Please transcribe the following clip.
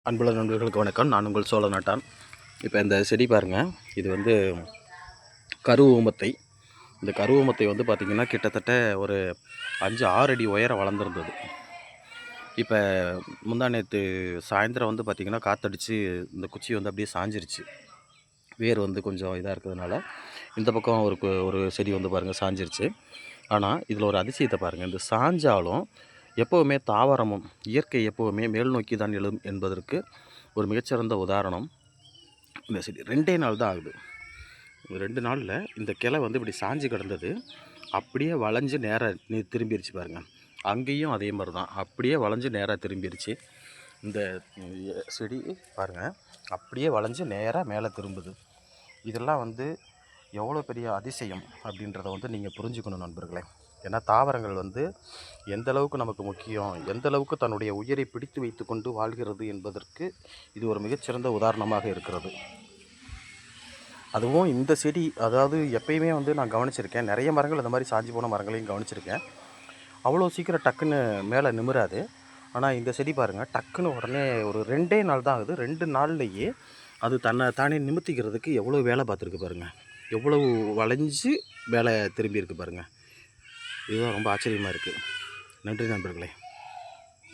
அன்புள்ள நண்பர்களுக்கு வணக்கம். நான் உங்கள் சோழ நாட்டான். இப்போ இந்த செடி பாருங்கள், இது வந்து கருவூமத்தை. இந்த கருவூமத்தை வந்து பார்த்திங்கன்னா கிட்டத்தட்ட ஒரு 5-6 அடி உயரம் வளர்ந்துருந்தது. இப்போ முந்தானேற்று சாயந்தரம் வந்து பார்த்திங்கன்னா காற்றடிச்சு இந்த குச்சி வந்து அப்படியே சாஞ்சிருச்சு. வேர் வந்து கொஞ்சம் இதாக இருக்கிறதுனால இந்த பக்கம் ஒரு செடி வந்து பாருங்கள் சாஞ்சிருச்சு. ஆனால் இதில் ஒரு அதிசயத்தை பாருங்கள், இந்த சாஞ்சாலும் எப்போவுமே தாவரமும் இயற்கை எப்போவுமே மேல் நோக்கி தான் எழும் என்பதற்கு ஒரு மிகச்சிறந்த உதாரணம் இந்த செடி. 2 நாள் தான் ஆகுது. 2 நாளில் இந்த கிளை வந்து இப்படி சாஞ்சு கிடந்தது அப்படியே வளைஞ்சு நேராக திரும்பிடுச்சு பாருங்கள். அங்கேயும் அதே மாதிரி தான் அப்படியே வளைஞ்சு நேராக திரும்பிடுச்சு. இந்த செடி பாருங்கள் அப்படியே வளைஞ்சு நேராக மேலே திரும்புது. இதெல்லாம் வந்து எவ்வளோ பெரிய அதிசயம் அப்படின்றத வந்து நீங்கள் புரிஞ்சுக்கணும் நண்பர்களே. ஏன்னா தாவரங்கள் வந்து எந்த அளவுக்கு நமக்கு முக்கியம், எந்த அளவுக்கு தன்னுடைய உயிரை பிடித்து வைத்து கொண்டு வாழ்கிறது என்பதற்கு இது ஒரு மிகச்சிறந்த உதாரணமாக இருக்கிறது. அதுவும் இந்த செடி, அதாவது எப்பயுமே வந்து நான் கவனிச்சிருக்கேன், நிறைய மரங்கள் இந்த மாதிரி சாஞ்சி போன மரங்களையும் கவனிச்சிருக்கேன். அவ்வளோ சீக்கிரம் டக்குன்னு மேலே நிமிராது. ஆனால் இந்த செடி பாருங்கள், டக்குன்னு உடனே ஒரு 2 நாள் தான் ஆகுது. 2 நாள்லேயே அது தானே நிமித்திக்கிறதுக்கு எவ்வளோ வேலை பார்த்துருக்கு பாருங்கள். எவ்வளவு வளைஞ்சு மேலே திரும்பி இருக்குது பாருங்கள். இதுதான் ரொம்ப ஆச்சரியமாக இருக்குது. நன்றி நண்பர்களே.